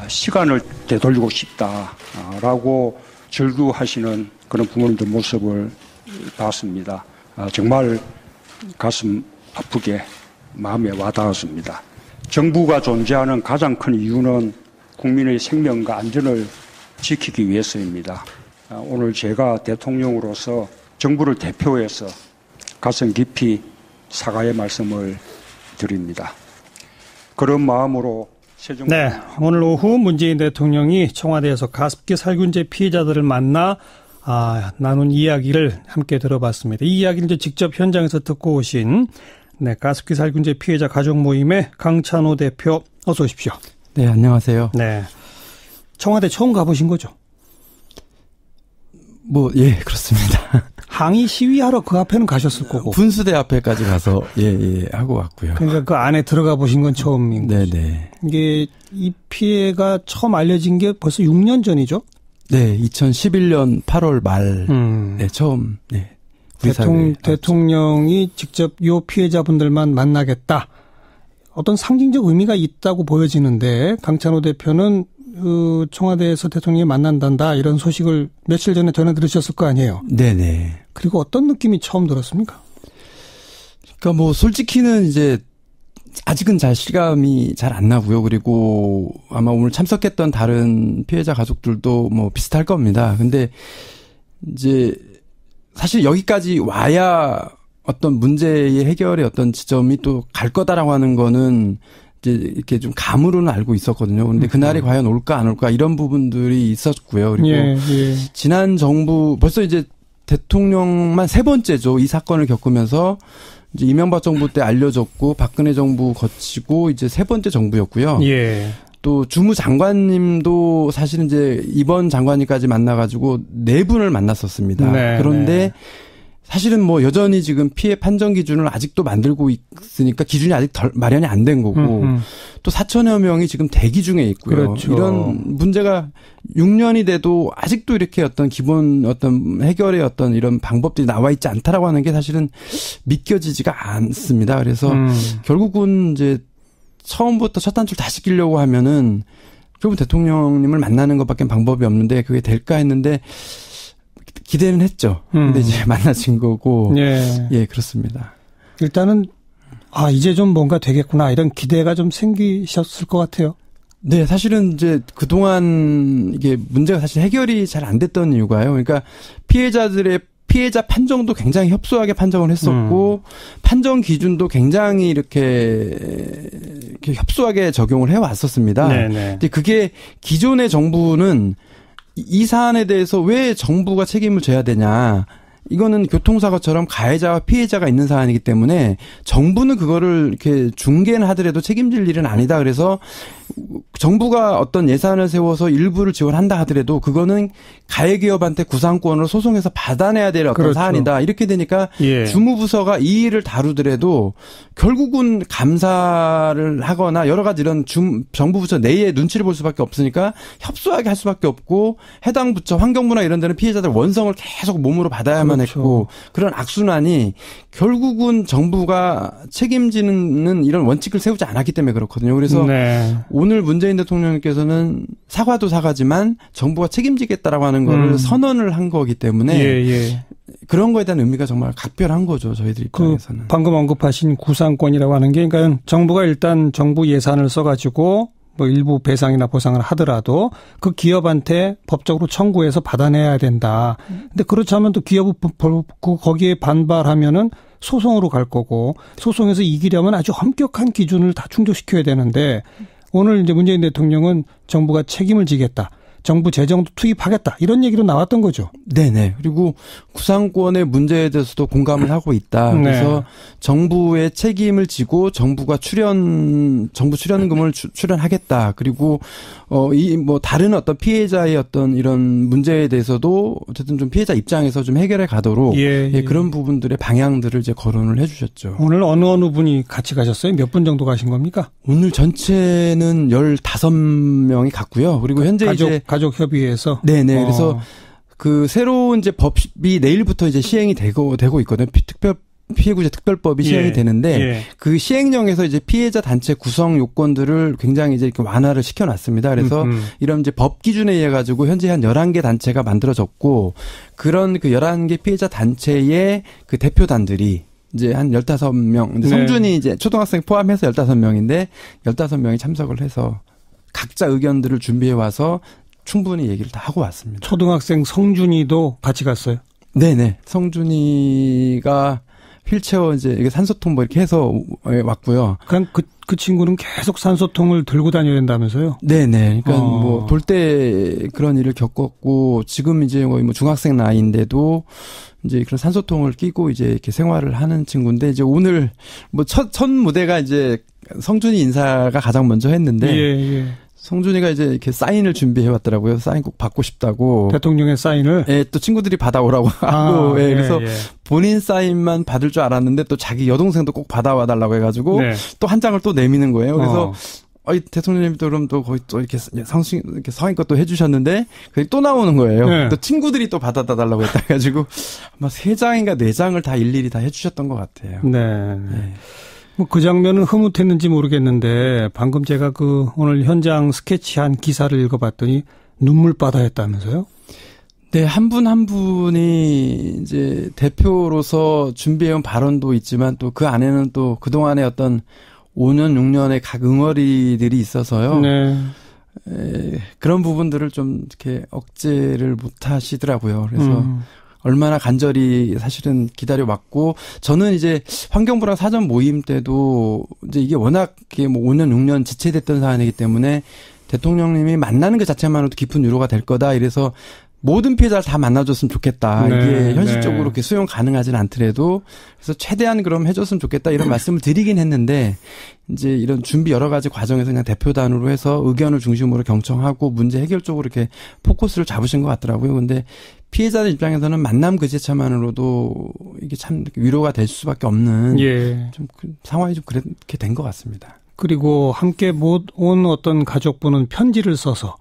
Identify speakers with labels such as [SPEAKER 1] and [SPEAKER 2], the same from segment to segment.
[SPEAKER 1] 시간을 되돌리고 싶다라고 절규하시는 그런 부모님들 모습을 봤습니다. 정말 가슴 아프게 마음에 와닿았습니다. 정부가 존재하는 가장 큰 이유는 국민의 생명과 안전을 지키기 위해서입니다. 오늘 제가 대통령으로서 정부를 대표해서 가슴 깊이 사과의 말씀을 드립니다. 그런 마음으로
[SPEAKER 2] 네, 오늘 오후 문재인 대통령이 청와대에서 가습기 살균제 피해자들을 만나 나눈 이야기를 함께 들어봤습니다. 이 이야기를 이제 직접 현장에서 듣고 오신 가습기 살균제 피해자 가족 모임의 강찬호 대표, 어서 오십시오.
[SPEAKER 3] 네, 안녕하세요.
[SPEAKER 2] 네, 청와대 처음 가보신 거죠?
[SPEAKER 3] 예, 그렇습니다.
[SPEAKER 2] 항의 시위하러 그 앞에는 가셨을 거고.
[SPEAKER 3] 분수대 앞에까지 가서, 하고 왔고요.
[SPEAKER 2] 그러니까 그 안에 들어가 보신 건 처음인 거죠.
[SPEAKER 3] 네네.
[SPEAKER 2] 이게, 이 피해가 처음 알려진 게 벌써 6년 전이죠?
[SPEAKER 3] 네, 2011년 8월 말에 처음,
[SPEAKER 2] 대통령이 직접 요 피해자분들만 만나겠다. 어떤 상징적 의미가 있다고 보여지는데, 강찬호 대표는 청와대에서 대통령이 만난단다 이런 소식을 며칠 전에 전해 들으셨을 거 아니에요?
[SPEAKER 3] 네네.
[SPEAKER 2] 그리고 어떤 느낌이 처음 들었습니까?
[SPEAKER 3] 그러니까 솔직히는 이제 아직은 잘 실감이 잘 안 나고요. 그리고 아마 오늘 참석했던 다른 피해자 가족들도 비슷할 겁니다. 근데 이제 사실 여기까지 와야 어떤 문제의 해결의 어떤 지점이 또 갈 거다라고 하는 거는 이제 이렇게 좀 감으로는 알고 있었거든요. 그런데 그날이 과연 올까 안 올까 이런 부분들이 있었고요. 그리고 지난 정부 벌써 이제 대통령만 3번째죠. 이 사건을 겪으면서 이제 이명박 정부 때 알려졌고 박근혜 정부 거치고 이제 3번째 정부였고요. 또 주무장관님도 사실은 이제 이번 장관님까지 만나가지고 4분을 만났었습니다. 그런데 사실은 여전히 지금 피해 판정 기준을 아직도 만들고 있으니까 기준이 아직 마련이 안 된 거고 또 4천여 명이 지금 대기 중에 있고요.
[SPEAKER 2] 그렇죠.
[SPEAKER 3] 이런 문제가 6년이 돼도 아직도 이렇게 어떤 기본 어떤 해결의 어떤 이런 방법들이 나와 있지 않다라고 하는 게 사실은 믿겨지지가 않습니다. 그래서 결국은 이제 처음부터 첫 단추를 다 시키려고 하면은 결국 대통령님을 만나는 것밖에 방법이 없는데 그게 될까 했는데 기대는 했죠. 근데 이제 만나진 거고. 그렇습니다.
[SPEAKER 2] 일단은, 이제 좀 뭔가 되겠구나. 이런 기대가 좀 생기셨을 것 같아요.
[SPEAKER 3] 네, 사실은 이제 그동안 이게 문제가 사실 해결이 잘 안 됐던 이유가요. 그러니까 피해자 판정도 굉장히 협소하게 판정을 했었고, 판정 기준도 굉장히 이렇게 협소하게 적용을 해왔었습니다. 근데 그게 기존의 정부는 이 사안에 대해서 왜 정부가 책임을 져야 되냐. 이거는 교통사고처럼 가해자와 피해자가 있는 사안이기 때문에 정부는 그거를 이렇게 중개는 하더라도 책임질 일은 아니다. 그래서 정부가 어떤 예산을 세워서 일부를 지원한다 하더라도 그거는 가해기업한테 구상권으로 소송해서 받아내야 될 어떤 사안이다. 이렇게 되니까 주무부서가 이 일을 다루더라도 결국은 감사를 하거나 여러 가지 이런 정부 부처 내에 눈치를 볼 수밖에 없으니까 협소하게 할 수밖에 없고 해당 부처 환경부나 이런 데는 피해자들 원성을 계속 몸으로 받아야만 했고 그런 악순환이 결국은 정부가 책임지는 이런 원칙을 세우지 않았기 때문에 그렇거든요. 그래서 오늘 문재인 대통령께서는 사과도 사과지만 정부가 책임지겠다라고 하는 거를 선언을 한 거기 때문에 그런 거에 대한 의미가 정말 각별한 거죠. 저희들 입장에서는.
[SPEAKER 2] 방금 언급하신 구상권이라고 하는 게 그러니까 정부가 일단 정부 예산을 써가지고 일부 배상이나 보상을 하더라도 그 기업한테 법적으로 청구해서 받아내야 된다. 근데 그렇다면 또 기업이 거기에 반발하면은 소송으로 갈 거고 소송에서 이기려면 아주 엄격한 기준을 다 충족시켜야 되는데 오늘 이제 문재인 대통령은 정부가 책임을 지겠다. 정부 재정도 투입하겠다. 이런 얘기로 나왔던 거죠.
[SPEAKER 3] 네네. 그리고 구상권의 문제에 대해서도 공감을 하고 있다. 그래서 정부의 책임을 지고 정부가 정부 출연금을 출연하겠다. 그리고 다른 어떤 피해자의 어떤 이런 문제에 대해서도 어쨌든 좀 피해자 입장에서 좀 해결해 가도록 그런 부분들의 방향들을 이제 거론을 해 주셨죠.
[SPEAKER 2] 오늘 어느 분이 같이 가셨어요? 몇 분 정도 가신 겁니까?
[SPEAKER 3] 오늘 전체는 15명이 갔고요. 그리고 현재
[SPEAKER 2] 가족협의회에서?
[SPEAKER 3] 네네. 그래서 그 새로운 이제 법이 내일부터 이제 시행이 되고 있거든요. 피해구제 특별법이 시행이
[SPEAKER 2] 예.
[SPEAKER 3] 되는데
[SPEAKER 2] 예.
[SPEAKER 3] 그 시행령에서 이제 피해자 단체 구성 요건들을 굉장히 이제 이렇게 완화를 시켜놨습니다. 그래서 이런 이제 법 기준에 의해 가지고 현재 한 11개 단체가 만들어졌고 그런 그 11개 피해자 단체의 그 대표단들이 이제 한 15명,
[SPEAKER 2] 네.
[SPEAKER 3] 성준이 이제 초등학생 포함해서 15명인데 15명이 참석을 해서 각자 의견들을 준비해 와서 충분히 얘기를 다 하고 왔습니다.
[SPEAKER 2] 초등학생 성준이도 같이 갔어요.
[SPEAKER 3] 네네. 성준이가 휠체어 이제 이게 산소통 뭐 이렇게 해서 왔고요.
[SPEAKER 2] 그냥 그 친구는 계속 산소통을 들고 다녀야 된다면서요?
[SPEAKER 3] 네네. 그러니까 뭐 돌 때 그런 일을 겪었고 지금 이제 거의 뭐 중학생 나이인데도 이제 그런 산소통을 끼고 이제 이렇게 생활을 하는 친구인데 이제 오늘 뭐 첫 무대가 이제 성준이 인사가 가장 먼저 했는데
[SPEAKER 2] 예.
[SPEAKER 3] 성준이가 이제 이렇게 사인을 준비해 왔더라고요. 사인 꼭 받고 싶다고.
[SPEAKER 2] 대통령의 사인을.
[SPEAKER 3] 예, 또 친구들이 받아오라고 하고. 예, 그래서
[SPEAKER 2] 예.
[SPEAKER 3] 본인 사인만 받을 줄 알았는데 또 자기 여동생도 꼭 받아와 달라고 해가지고
[SPEAKER 2] 네.
[SPEAKER 3] 또 한 장을 또 내미는 거예요. 그래서 대통령님도 그럼 또 거의 또 이렇게 이렇게 성인 것도 해주셨는데 그게 또 나오는 거예요.
[SPEAKER 2] 네.
[SPEAKER 3] 또 친구들이 또 받아다 달라고 했다 해가지고 아마 3장인가 4장을 다 일일이 다 해주셨던 것 같아요.
[SPEAKER 2] 네.
[SPEAKER 3] 네.
[SPEAKER 2] 뭐 그 장면은 흐뭇했는지 모르겠는데 방금 제가 그 오늘 현장 스케치한 기사를 읽어봤더니 눈물바다였다면서요?
[SPEAKER 3] 네, 한 분 한 분이 이제 대표로서 준비해온 발언도 있지만 또 그 안에는 또 그동안의 어떤 5년, 6년의 각 응어리들이 있어서요.
[SPEAKER 2] 네.
[SPEAKER 3] 그런 부분들을 좀 이렇게 억제를 못 하시더라고요. 그래서 얼마나 간절히 사실은 기다려왔고, 저는 이제 환경부랑 사전 모임 때도 이제 이게 워낙 뭐 5년, 6년 지체됐던 사안이기 때문에 대통령님이 만나는 그 자체만으로도 깊은 위로가 될 거다. 이래서 모든 피해자를 다 만나줬으면 좋겠다.
[SPEAKER 2] 네,
[SPEAKER 3] 이게 현실적으로
[SPEAKER 2] 네.
[SPEAKER 3] 이렇게 수용 가능하진 않더라도 그래서 최대한 그럼 해줬으면 좋겠다 이런 말씀을 드리긴 했는데 이제 이런 준비 여러 가지 과정에서 그냥 대표단으로 해서 의견을 중심으로 경청하고 문제 해결 쪽으로 이렇게 포커스를 잡으신 것 같더라고요. 근데 피해자들 입장에서는 만남 그 자체만으로도 이게 참 위로가 될 수밖에 없는
[SPEAKER 2] 예.
[SPEAKER 3] 좀 상황이 좀 그렇게 된 것 같습니다.
[SPEAKER 2] 그리고 함께 못 온 어떤 가족분은 편지를 써서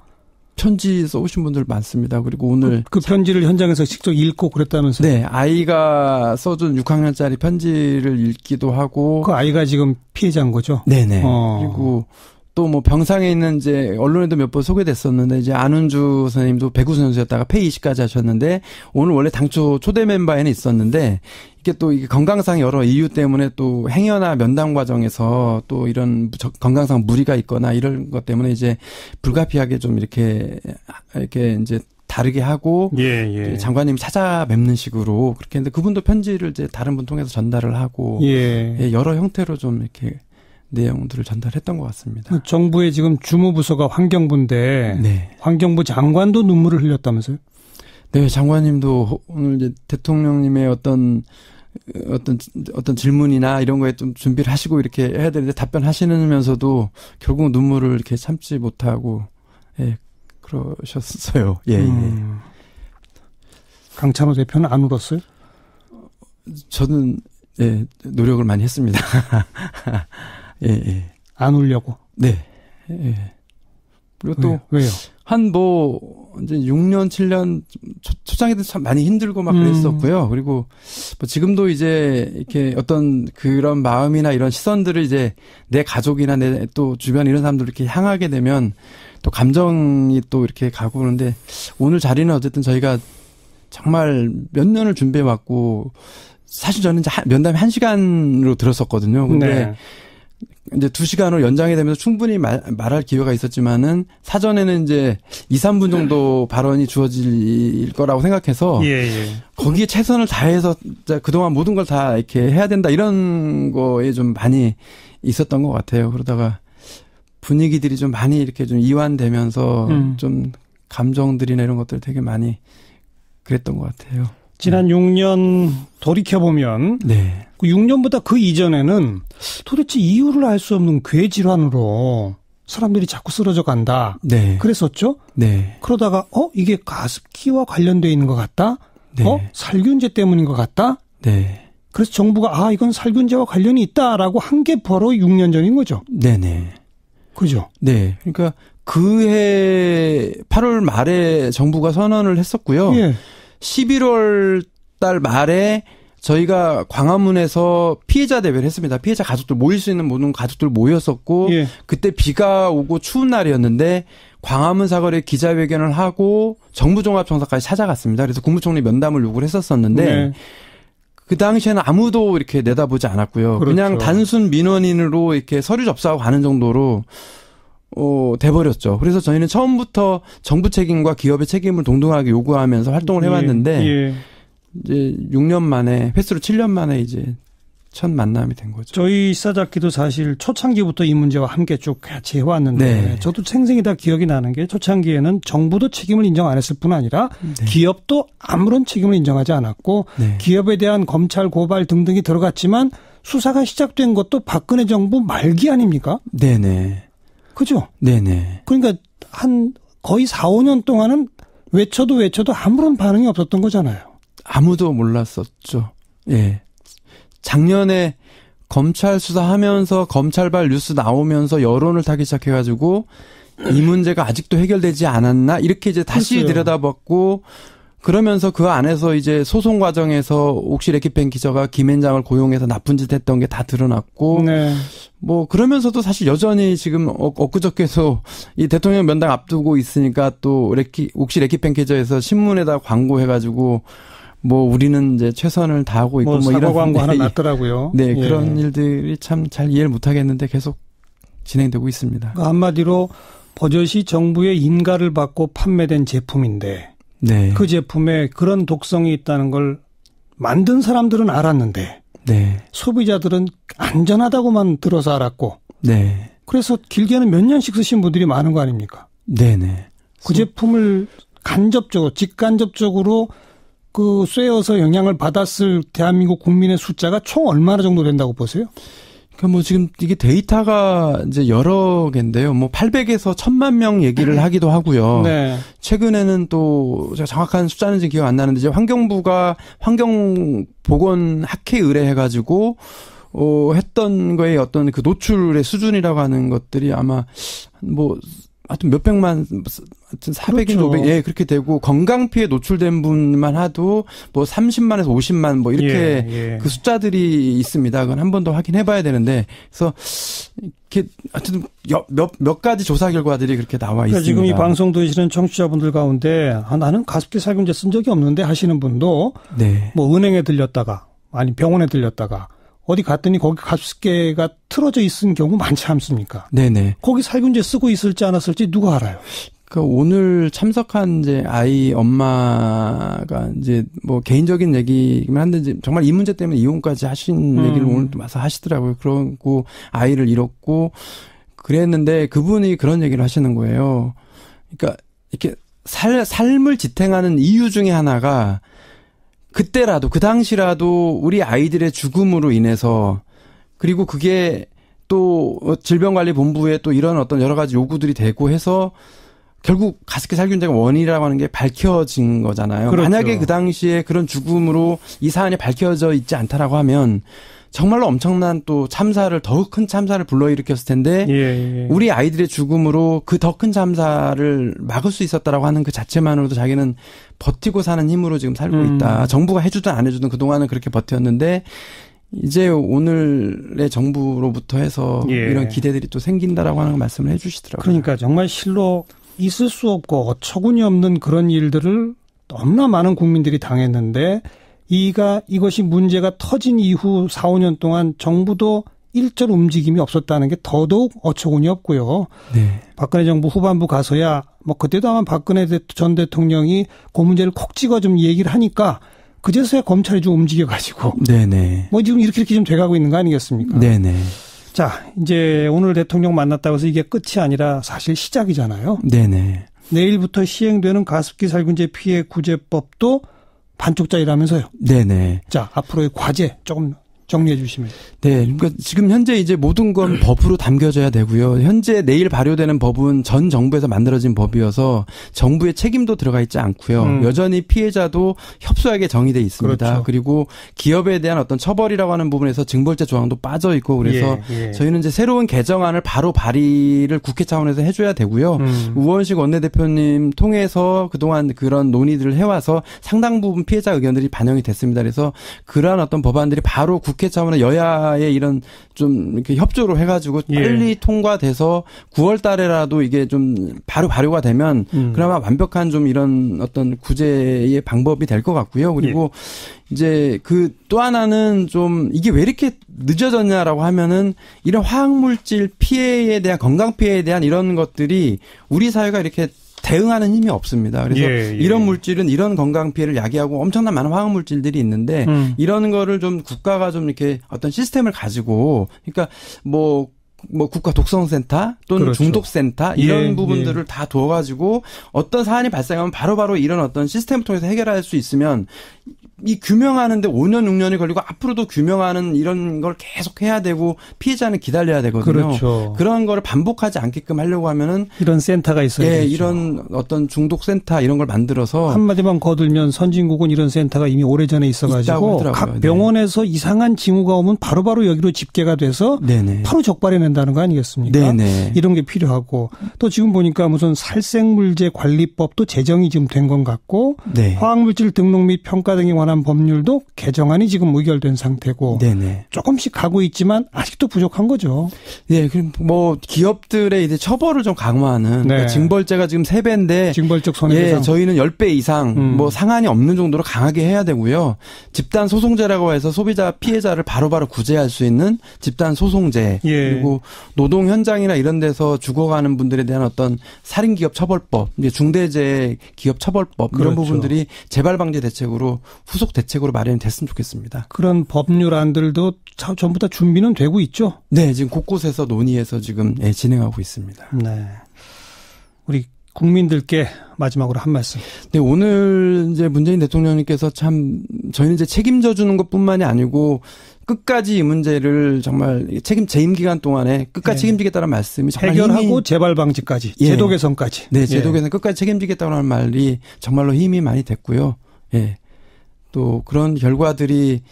[SPEAKER 3] 편지 써오신 분들 많습니다. 그리고 오늘
[SPEAKER 2] 그 편지를 현장에서 직접 읽고 그랬다면서요?
[SPEAKER 3] 네, 아이가 써준 6학년짜리 편지를 읽기도 하고
[SPEAKER 2] 그 아이가 지금 피해자인 거죠?
[SPEAKER 3] 네네. 그리고 또 뭐 병상에 있는 이제 언론에도 몇 번 소개됐었는데 이제 안은주 선생님도 배구 선수였다가 폐 이식까지 하셨는데 오늘 원래 당초 초대 멤버에는 있었는데 이게 또 이게 건강상 여러 이유 때문에 또 행여나 면담 과정에서 또 이런 건강상 무리가 있거나 이런 것 때문에 이제 불가피하게 좀 이렇게 이제 다르게 하고
[SPEAKER 2] 예.
[SPEAKER 3] 장관님이 찾아뵙는 식으로 그렇게 했는데 그분도 편지를 이제 다른 분 통해서 전달을 하고
[SPEAKER 2] 예.
[SPEAKER 3] 여러 형태로 좀 이렇게 내용들을 전달했던 것 같습니다.
[SPEAKER 2] 정부의 지금 주무부서가 환경부인데
[SPEAKER 3] 네.
[SPEAKER 2] 환경부 장관도 눈물을 흘렸다면서요?
[SPEAKER 3] 네, 장관님도 오늘 이제 대통령님의 어떤 질문이나 이런 거에 좀 준비를 하시고 이렇게 해야 되는데 답변하시면서도 결국 눈물을 이렇게 참지 못하고 그러셨어요. 예.
[SPEAKER 2] 강찬호 대표는 안 울었어요?
[SPEAKER 3] 저는 노력을 많이 했습니다. 예.
[SPEAKER 2] 안 울려고.
[SPEAKER 3] 네. 예. 그리고 또
[SPEAKER 2] 왜요?
[SPEAKER 3] 한 이제 6년, 7년 초창기 때 참 많이 힘들고 막 그랬었고요. 그리고 뭐 지금도 이제 이렇게 어떤 그런 마음이나 이런 시선들을 이제 내 가족이나 내 또 주변 이런 사람들 이렇게 향하게 되면 또 감정이 또 이렇게 가고 그러는데 오늘 자리는 어쨌든 저희가 정말 몇 년을 준비해 왔고 사실 저는 이제 면담이 1시간으로 들었었거든요. 근데
[SPEAKER 2] 네.
[SPEAKER 3] 이제 2시간으로 연장이 되면서 충분히 말할 기회가 있었지만은 사전에는 이제 2, 3분 정도 발언이 주어질 거라고 생각해서 거기에 최선을 다해서 그동안 모든 걸 다 이렇게 해야 된다 이런 거에 좀 많이 있었던 것 같아요. 그러다가 분위기들이 좀 많이 이렇게 좀 이완되면서 좀 감정들이나 이런 것들 되게 많이 그랬던 것 같아요.
[SPEAKER 2] 지난 6년 돌이켜보면
[SPEAKER 3] 네.
[SPEAKER 2] 그 6년보다 그 이전에는 도대체 이유를 알 수 없는 뇌질환으로 사람들이 자꾸 쓰러져 간다.
[SPEAKER 3] 네.
[SPEAKER 2] 그랬었죠?
[SPEAKER 3] 네.
[SPEAKER 2] 그러다가 이게 가습기와 관련돼 있는 것 같다?
[SPEAKER 3] 네.
[SPEAKER 2] 살균제 때문인 것 같다?
[SPEAKER 3] 네.
[SPEAKER 2] 그래서 정부가 이건 살균제와 관련이 있다라고 한 게 바로 6년 전인 거죠?
[SPEAKER 3] 네네.
[SPEAKER 2] 그죠?
[SPEAKER 3] 네. 그러니까 그해 8월 말에 정부가 선언을 했었고요.
[SPEAKER 2] 예.
[SPEAKER 3] 11월 달 말에 저희가 광화문에서 피해자 대회를 했습니다. 피해자 가족들 모일 수 있는 모든 가족들 모였었고
[SPEAKER 2] 예.
[SPEAKER 3] 그때 비가 오고 추운 날이었는데 광화문 사거리에 기자회견을 하고 정부종합청사까지 찾아갔습니다. 그래서 국무총리 면담을 요구를 했었었는데
[SPEAKER 2] 네.
[SPEAKER 3] 그 당시에는 아무도 이렇게 내다보지 않았고요.
[SPEAKER 2] 그렇죠.
[SPEAKER 3] 그냥 단순 민원인으로 이렇게 서류 접수하고 가는 정도로 돼버렸죠. 그래서 저희는 처음부터 정부 책임과 기업의 책임을 동등하게 요구하면서 활동을 해왔는데
[SPEAKER 2] 예.
[SPEAKER 3] 이제 6년 만에 횟수로 7년 만에 이제 첫 만남이 된 거죠.
[SPEAKER 2] 저희 시사잡기도 사실 초창기부터 이 문제와 함께 쭉 같이 해왔는데
[SPEAKER 3] 네.
[SPEAKER 2] 저도 생생히 다 기억이 나는 게 초창기에는 정부도 책임을 인정 안 했을 뿐 아니라
[SPEAKER 3] 네.
[SPEAKER 2] 기업도 아무런 책임을 인정하지 않았고
[SPEAKER 3] 네.
[SPEAKER 2] 기업에 대한 검찰 고발 등등이 들어갔지만 수사가 시작된 것도 박근혜 정부 말기 아닙니까?
[SPEAKER 3] 네네.
[SPEAKER 2] 그죠?
[SPEAKER 3] 네네.
[SPEAKER 2] 그러니까 한 거의 4, 5년 동안은 외쳐도 아무런 반응이 없었던 거잖아요.
[SPEAKER 3] 아무도 몰랐었죠. 예. 작년에 검찰 수사하면서 검찰발 뉴스 나오면서 여론을 타기 시작해가지고 이 문제가 아직도 해결되지 않았나 이렇게 이제 다시
[SPEAKER 2] 그렇죠.
[SPEAKER 3] 들여다봤고 그러면서 그 안에서 이제 소송 과정에서 옥시 레키펜 기자가 김앤장을 고용해서 나쁜 짓 했던 게 다 드러났고
[SPEAKER 2] 네.
[SPEAKER 3] 뭐 그러면서도 사실 여전히 지금 엊그저께도 이 대통령 면담 앞두고 있으니까 또 옥시 레키펜 기자에서 신문에다 광고해가지고 뭐 우리는 이제 최선을 다하고 있고 뭐
[SPEAKER 2] 사과
[SPEAKER 3] 이런
[SPEAKER 2] 광고 하나
[SPEAKER 3] 네,
[SPEAKER 2] 났더라고요.
[SPEAKER 3] 네,
[SPEAKER 2] 예.
[SPEAKER 3] 그런 일들이 참 잘 이해를 못 하겠는데 계속 진행되고 있습니다.
[SPEAKER 2] 그러니까 한마디로 버젓이 정부의 인가를 받고 판매된 제품인데
[SPEAKER 3] 네.
[SPEAKER 2] 그 제품에 그런 독성이 있다는 걸 만든 사람들은 알았는데
[SPEAKER 3] 네.
[SPEAKER 2] 소비자들은 안전하다고만 들어서 알았고
[SPEAKER 3] 네.
[SPEAKER 2] 그래서 길게는 몇 년씩 쓰신 분들이 많은 거 아닙니까?
[SPEAKER 3] 네네.
[SPEAKER 2] 그 제품을 직간접적으로 그 쐬어서 영향을 받았을 대한민국 국민의 숫자가 총 얼마나 정도 된다고 보세요?
[SPEAKER 3] 그러니까 뭐 지금 이게 데이터가 이제 여러 개인데요. 뭐 800에서 1000만 명 얘기를 하기도 하고요.
[SPEAKER 2] 네.
[SPEAKER 3] 최근에는 또 제가 정확한 숫자는 지금 기억 안 나는데 이제 환경부가 환경보건학회 의뢰해가지고 했던 거에 어떤 그 노출의 수준이라고 하는 것들이 아마 뭐 하여튼 몇백만, 하여튼 400인,
[SPEAKER 2] 그렇죠.
[SPEAKER 3] 500, 예, 그렇게 되고, 건강피해 노출된 분만 하도 뭐 30만에서 50만 뭐 이렇게
[SPEAKER 2] 예.
[SPEAKER 3] 그 숫자들이 있습니다. 그건 한 번 더 확인해 봐야 되는데, 그래서 이렇게 하여튼 몇 가지 조사 결과들이 그렇게 나와
[SPEAKER 2] 그러니까
[SPEAKER 3] 있습니다.
[SPEAKER 2] 지금 이 방송 들으시는 청취자분들 가운데 나는 가습기 살균제 쓴 적이 없는데 하시는 분도
[SPEAKER 3] 네.
[SPEAKER 2] 뭐 은행에 들렸다가 아니 병원에 들렸다가 어디 갔더니 거기 가습기가 틀어져 있은 경우 많지 않습니까? 네네. 거기 살균제 쓰고 있을지 안 했을지 누가 알아요?
[SPEAKER 3] 그러니까 오늘 참석한 이제 아이 엄마가 이제 뭐 개인적인 얘기만 한데 정말 이 문제 때문에 이혼까지 하신 얘기를 오늘 또 와서 하시더라고요. 그러고 아이를 잃었고 그랬는데 그분이 그런 얘기를 하시는 거예요. 그러니까 이렇게 삶을 지탱하는 이유 중에 하나가 그때라도 그 당시라도 우리 아이들의 죽음으로 인해서 그리고 그게 또 질병관리본부에 또 이런 어떤 여러 가지 요구들이 되고 해서 결국 가습기 살균제가 원인이라고 하는 게 밝혀진 거잖아요. 그렇죠. 만약에 그 당시에 그런 죽음으로 이 사안이 밝혀져 있지 않다라고 하면 정말로 엄청난 또 참사를 더 큰 참사를 불러일으켰을 텐데
[SPEAKER 2] 예.
[SPEAKER 3] 우리 아이들의 죽음으로 그 더 큰 참사를 막을 수 있었다라고 하는 그 자체만으로도 자기는 버티고 사는 힘으로 지금 살고 있다. 정부가 해주든 안 해주든 그동안은 그렇게 버텼는데 이제 오늘의 정부로부터 해서 이런 기대들이 또 생긴다라고 하는 말씀을 해 주시더라고요.
[SPEAKER 2] 그러니까 정말 실로 있을 수 없고 어처구니 없는 그런 일들을 너무나 많은 국민들이 당했는데 이것이 문제가 터진 이후 4, 5년 동안 정부도 일절 움직임이 없었다는 게 더더욱 어처구니 없고요.
[SPEAKER 3] 네.
[SPEAKER 2] 박근혜 정부 후반부 가서야 뭐 그때도 아마 박근혜 전 대통령이 그 문제를 콕 찍어 좀 얘기를 하니까 그제서야 검찰이 좀 움직여가지고.
[SPEAKER 3] 네네.
[SPEAKER 2] 뭐 지금 이렇게 좀 돼가고 있는 거 아니겠습니까?
[SPEAKER 3] 네네.
[SPEAKER 2] 자, 이제 오늘 대통령 만났다고 해서 이게 끝이 아니라 사실 시작이잖아요.
[SPEAKER 3] 네네.
[SPEAKER 2] 내일부터 시행되는 가습기 살균제 피해 구제법도 반쪽짜리라면서요.
[SPEAKER 3] 네네.
[SPEAKER 2] 자, 앞으로의 과제 조금 정리해 주시면.
[SPEAKER 3] 네, 그러니까 지금 현재 이제 모든 건 법으로 담겨져야 되고요. 현재 내일 발효되는 법은 전 정부에서 만들어진 법이어서 정부의 책임도 들어가 있지 않고요. 여전히 피해자도 협소하게 정의돼 있습니다.
[SPEAKER 2] 그렇죠.
[SPEAKER 3] 그리고 기업에 대한 어떤 처벌이라고 하는 부분에서 징벌죄 조항도 빠져 있고 그래서 저희는 이제 새로운 개정안을 바로 발의를 국회 차원에서 해줘야 되고요. 우원식 원내대표님 통해서 그동안 그런 논의들을 해와서 상당 부분 피해자 의견들이 반영이 됐습니다. 그래서 그러한 어떤 법안들이 바로 국회 차원의 여야의 이런 좀 이렇게 협조를 해가지고 빨리 통과돼서 9월 달에라도 이게 좀 바로 발효가 되면 그나마 완벽한 좀 이런 어떤 구제의 방법이 될 것 같고요. 그리고 이제 그 또 하나는 좀 이게 왜 이렇게 늦어졌냐라고 하면은 이런 화학물질 피해에 대한 건강 피해에 대한 이런 것들이 우리 사회가 이렇게 대응하는 힘이 없습니다. 그래서 이런 물질은 이런 건강 피해를 야기하고 엄청난 많은 화학 물질들이 있는데 이런 거를 좀 국가가 좀 이렇게 어떤 시스템을 가지고 그러니까 뭐 국가 독성센터 또는
[SPEAKER 2] 그렇죠.
[SPEAKER 3] 중독센터 이런 부분들을 다 두어가지고 어떤 사안이 발생하면 바로바로 이런 어떤 시스템을 통해서 해결할 수 있으면 이 규명하는데 5년, 6년이 걸리고 앞으로도 규명하는 이런 걸 계속 해야 되고 피해자는 기다려야 되거든요.
[SPEAKER 2] 그렇죠.
[SPEAKER 3] 그런 거를 반복하지 않게끔 하려고 하면은
[SPEAKER 2] 이런 센터가 있어야 되죠.
[SPEAKER 3] 이런 어떤 중독센터 이런 걸 만들어서
[SPEAKER 2] 한마디만 거들면 선진국은 이런 센터가 이미 오래전에 있어가지고 각 병원에서 이상한 징후가 오면 바로바로 여기로 집계가 돼서 바로 적발해낸다는 거 아니겠습니까? 이런 게 필요하고 또 지금 보니까 무슨 살생물제 관리법도 제정이 지금 된 것 같고 화학물질 등록 및 평가 등에 관한 법률도 개정안이 지금 의결된 상태고 조금씩 가고 있지만 아직도 부족한 거죠.
[SPEAKER 3] 네, 그럼 뭐 기업들의 이제 처벌을 좀 강화하는 그러니까 징벌죄가 지금 3배인데
[SPEAKER 2] 징벌적 손해배상
[SPEAKER 3] 저희는 10배 이상 뭐 상한이 없는 정도로 강하게 해야 되고요. 집단 소송제라고 해서 소비자 피해자를 바로바로 구제할 수 있는 집단 소송제 그리고 노동 현장이나 이런 데서 죽어가는 분들에 대한 어떤 살인 기업 처벌법, 이제 중대재해 기업 처벌법 이런 부분들이 재발 방지 대책으로 후속 대책으로 마련이 됐으면 좋겠습니다.
[SPEAKER 2] 그런 법률안들도 전부 다 준비는 되고 있죠?
[SPEAKER 3] 네, 지금 곳곳에서 논의해서 지금 진행하고 있습니다.
[SPEAKER 2] 네. 우리 국민들께 마지막으로 한 말씀.
[SPEAKER 3] 네, 오늘 이제 문재인 대통령님께서 참 저희는 이제 책임져 주는 것뿐만이 아니고 끝까지 이 문제를 정말 재임 기간 동안에 끝까지 책임지겠다는 말씀이 정말
[SPEAKER 2] 해결하고 재발 방지까지, 제도 개선까지.
[SPEAKER 3] 네, 제도 개선 끝까지 책임지겠다는 말이 정말로 힘이 많이 됐고요. 또 그런 결과들이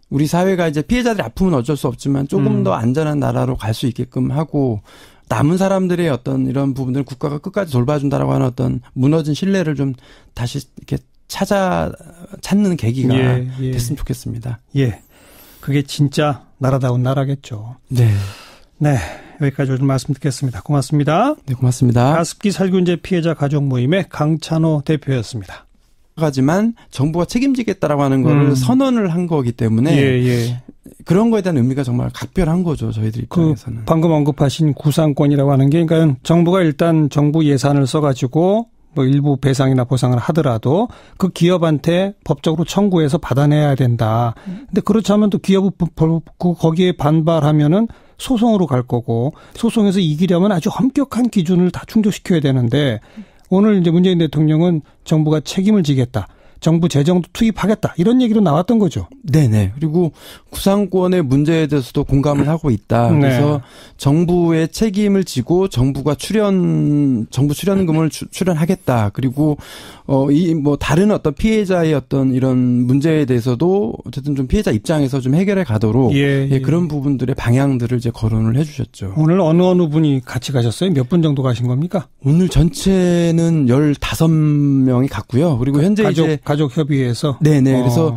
[SPEAKER 3] 우리 사회가 이제 피해자들이 아프면 어쩔 수 없지만 조금 더 안전한 나라로 갈 수 있게끔 하고 남은 사람들의 어떤 이런 부분들을 국가가 끝까지 돌봐준다라고 하는 어떤 무너진 신뢰를 좀 다시 이렇게 찾는 계기가 됐으면 좋겠습니다.
[SPEAKER 2] 그게 진짜 나라다운 나라겠죠.
[SPEAKER 3] 네.
[SPEAKER 2] 여기까지 오늘 말씀 듣겠습니다. 고맙습니다.
[SPEAKER 3] 네, 고맙습니다.
[SPEAKER 2] 가습기 살균제 피해자 가족 모임의 강찬호 대표였습니다.
[SPEAKER 3] 하지만 정부가 책임지겠다라고 하는 거를 선언을 한 거기 때문에 그런 거에 대한 의미가 정말 각별한 거죠. 저희들 입장에서는.
[SPEAKER 2] 방금 언급하신 구상권이라고 하는 게 그러니까 정부가 일단 정부 예산을 써가지고 뭐 일부 배상이나 보상을 하더라도 그 기업한테 법적으로 청구해서 받아내야 된다. 근데 그렇지 않으면 또 기업이 거기에 반발하면은 소송으로 갈 거고 소송에서 이기려면 아주 엄격한 기준을 다 충족시켜야 되는데 오늘 이제 문재인 대통령은 정부가 책임을 지겠다. 정부 재정도 투입하겠다. 이런 얘기로 나왔던 거죠.
[SPEAKER 3] 네네. 그리고 구상권의 문제에 대해서도 공감을 하고 있다. 그래서 정부의 책임을 지고 정부가 정부 출연금을 출연하겠다. 그리고 다른 어떤 피해자의 어떤 이런 문제에 대해서도 어쨌든 좀 피해자 입장에서 좀 해결해 가도록 그런 부분들의 방향들을 이제 거론을 해 주셨죠.
[SPEAKER 2] 오늘 어느 분이 같이 가셨어요? 몇 분 정도 가신 겁니까?
[SPEAKER 3] 오늘 전체는 15명이 갔고요. 그리고 현재
[SPEAKER 2] 가족협의회에서.
[SPEAKER 3] 네네. 그래서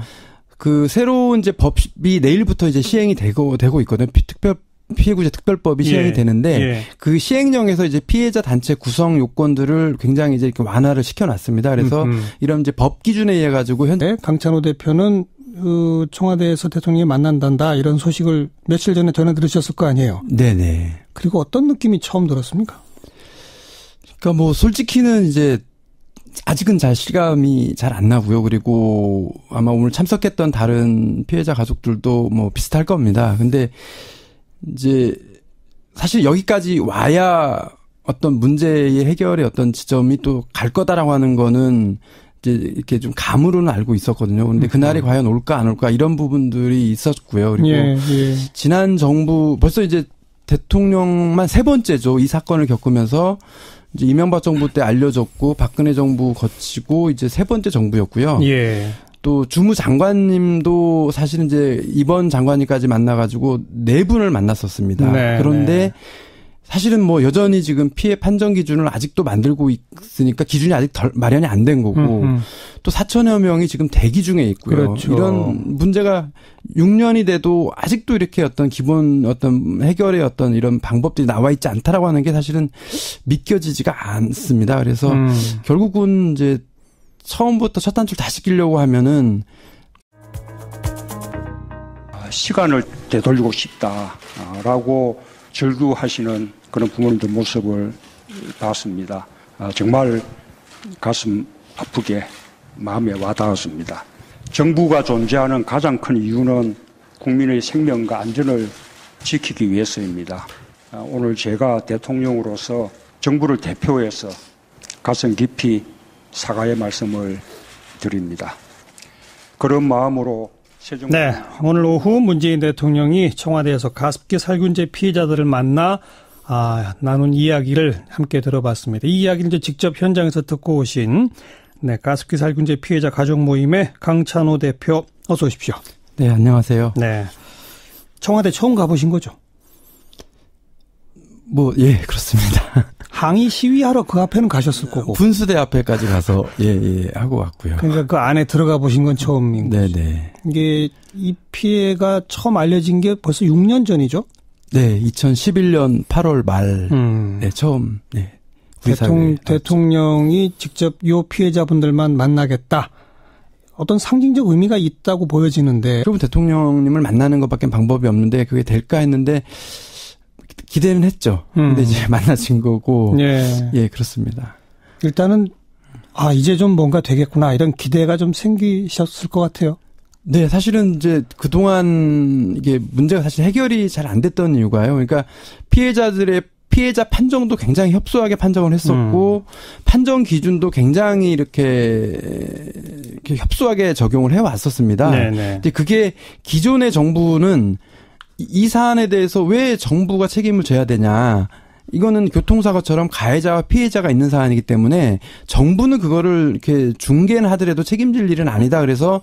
[SPEAKER 3] 그 새로운 이제 법이 내일부터 이제 시행이 되고 있거든요. 피해구제 특별법이 시행이 되는데 그 시행령에서 이제 피해자 단체 구성 요건들을 굉장히 이제 이렇게 완화를 시켜놨습니다. 그래서 이런 이제 법 기준에 의해 가지고 현재
[SPEAKER 2] 강찬호 대표는 청와대에서 대통령이 만난단다 이런 소식을 며칠 전에 전해 들으셨을 거 아니에요.
[SPEAKER 3] 네네.
[SPEAKER 2] 그리고 어떤 느낌이 처음 들었습니까?
[SPEAKER 3] 그러니까 뭐 솔직히는 이제 아직은 잘 실감이 잘 안 나고요. 그리고 아마 오늘 참석했던 다른 피해자 가족들도 뭐 비슷할 겁니다. 근데 이제 사실 여기까지 와야 어떤 문제의 해결의 어떤 지점이 또 갈 거다라고 하는 거는 이제 이렇게 좀 감으로는 알고 있었거든요. 근데 그날이 과연 올까 안 올까 이런 부분들이 있었고요. 그리고 지난 정부 벌써 이제 대통령만 세 번째죠. 이 사건을 겪으면서 이제 이명박 정부 때 알려졌고 박근혜 정부 거치고 이제 세 번째 정부였고요. 또 주무장관님도 사실은 이제 이번 장관님까지 만나가지고 네 분을 만났었습니다. 그런데 사실은 뭐 여전히 지금 피해 판정 기준을 아직도 만들고 있으니까 기준이 아직 마련이 안 된 거고 또 4천여 명이 지금 대기 중에 있고요.
[SPEAKER 2] 그렇죠.
[SPEAKER 3] 이런 문제가 6년이 돼도 아직도 이렇게 어떤 기본 어떤 해결의 어떤 이런 방법들이 나와 있지 않다라고 하는 게 사실은 믿겨지지가 않습니다. 그래서 결국은 이제 처음부터 첫 단추를 다 시키려고 하면은
[SPEAKER 1] 시간을 되돌리고 싶다라고 절규하시는 그런 부모님들 모습을 봤습니다. 정말 가슴 아프게 마음에 와닿았습니다. 정부가 존재하는 가장 큰 이유는 국민의 생명과 안전을 지키기 위해서입니다. 오늘 제가 대통령으로서 정부를 대표해서 가슴 깊이 사과의 말씀을 드립니다. 그런 마음으로
[SPEAKER 2] 네, 오늘 오후 문재인 대통령이 청와대에서 가습기 살균제 피해자들을 만나 나눈 이야기를 함께 들어봤습니다. 이 이야기를 이제 직접 현장에서 듣고 오신 가습기 살균제 피해자 가족 모임의 강찬호 대표 어서 오십시오.
[SPEAKER 3] 네, 안녕하세요.
[SPEAKER 2] 네, 청와대 처음 가보신 거죠?
[SPEAKER 3] 예, 그렇습니다.
[SPEAKER 2] 항의 시위하러 그 앞에는 가셨을 거고.
[SPEAKER 3] 분수대 앞에까지 가서, 하고 왔고요.
[SPEAKER 2] 그러니까 그 안에 들어가 보신 건 처음인 거죠.
[SPEAKER 3] 네네.
[SPEAKER 2] 이게 이 피해가 처음 알려진 게 벌써 6년 전이죠?
[SPEAKER 3] 네, 2011년 8월 말, 처음, 우리
[SPEAKER 2] 대통령이 직접 이 피해자분들만 만나겠다. 어떤 상징적 의미가 있다고 보여지는데.
[SPEAKER 3] 그리고 대통령님을 만나는 것밖에 방법이 없는데 그게 될까 했는데, 기대는 했죠. 근데 이제 만나진 거고. 예, 그렇습니다.
[SPEAKER 2] 일단은, 이제 좀 뭔가 되겠구나. 이런 기대가 좀 생기셨을 것 같아요.
[SPEAKER 3] 네, 사실은 이제 그동안 이게 문제가 사실 해결이 잘 안 됐던 이유가요. 그러니까 피해자 판정도 굉장히 협소하게 판정을 했었고, 판정 기준도 굉장히 이렇게 협소하게 적용을 해왔었습니다. 근데 그게 기존의 정부는 이 사안에 대해서 왜 정부가 책임을 져야 되냐. 이거는 교통사고처럼 가해자와 피해자가 있는 사안이기 때문에 정부는 그거를 이렇게 중개는 하더라도 책임질 일은 아니다. 그래서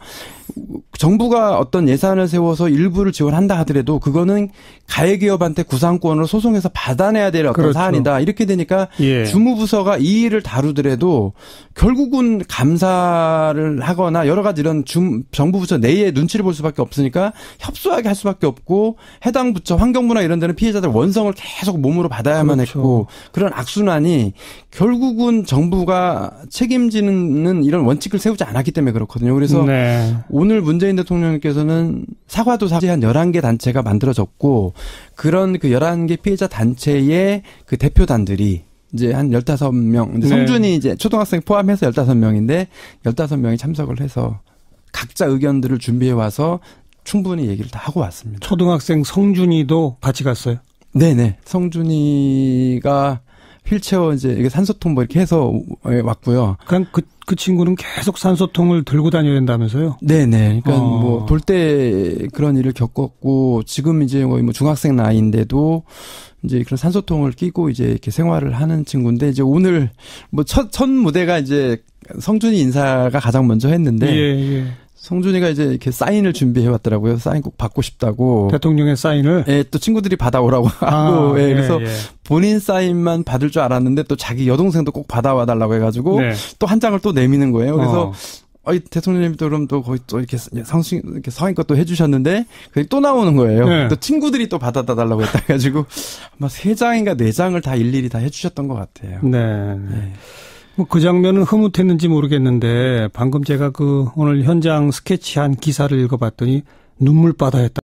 [SPEAKER 3] 정부가 어떤 예산을 세워서 일부를 지원한다 하더라도 그거는 가해기업한테 구상권으로 소송해서 받아내야 될 어떤 사안이다. 이렇게 되니까 주무부서가 이 일을 다루더라도 결국은 감사를 하거나 여러 가지 이런 정부 부처 내에 눈치를 볼 수밖에 없으니까 협소하게 할 수밖에 없고 해당 부처 환경부나 이런 데는 피해자들 원성을 계속 몸으로 받아야만 했고 그런 악순환이 결국은 정부가 책임지는 이런 원칙을 세우지 않았기 때문에 그렇거든요. 그래서 오늘 문재인 대통령께서는 사과도 사실 한 11개 단체가 만들어졌고 그런 그 11개 피해자 단체의 그 대표단들이 이제 한 15명, 성준이 이제 초등학생 포함해서 15명인데 15명이 참석을 해서 각자 의견들을 준비해 와서 충분히 얘기를 다 하고 왔습니다.
[SPEAKER 2] 초등학생 성준이도 같이 갔어요?
[SPEAKER 3] 네네. 성준이가 휠체어 이제 산소통 뭐 이렇게 해서 왔고요.
[SPEAKER 2] 그러니까 그 친구는 계속 산소통을 들고 다녀야 된다면서요?
[SPEAKER 3] 네네. 그러니까 뭐 돌 때 그런 일을 겪었고 지금 이제 거의 뭐 중학생 나이인데도 이제 그런 산소통을 끼고 이제 이렇게 생활을 하는 친구인데 이제 오늘 뭐 첫 무대가 이제 성준이 인사가 가장 먼저 했는데 성준이가 이제 이렇게 사인을 준비해 왔더라고요. 사인 꼭 받고 싶다고.
[SPEAKER 2] 대통령의 사인을?
[SPEAKER 3] 예, 또 친구들이 받아오라고 하고. 그래서 본인 사인만 받을 줄 알았는데 또 자기 여동생도 꼭 받아와 달라고 해가지고 또 한 장을 또 내미는 거예요. 그래서 대통령님도 그럼 또 거의 또 이렇게 성의껏 또 해주셨는데 그게 또 나오는 거예요. 또 친구들이 또 받아다 달라고 했다 해가지고 아마 3장인가 4장을 다 일일이 다 해주셨던 것 같아요.
[SPEAKER 2] 뭐 그 장면은 흐뭇했는지 모르겠는데 방금 제가 오늘 현장 스케치한 기사를 읽어봤더니 눈물바다였다.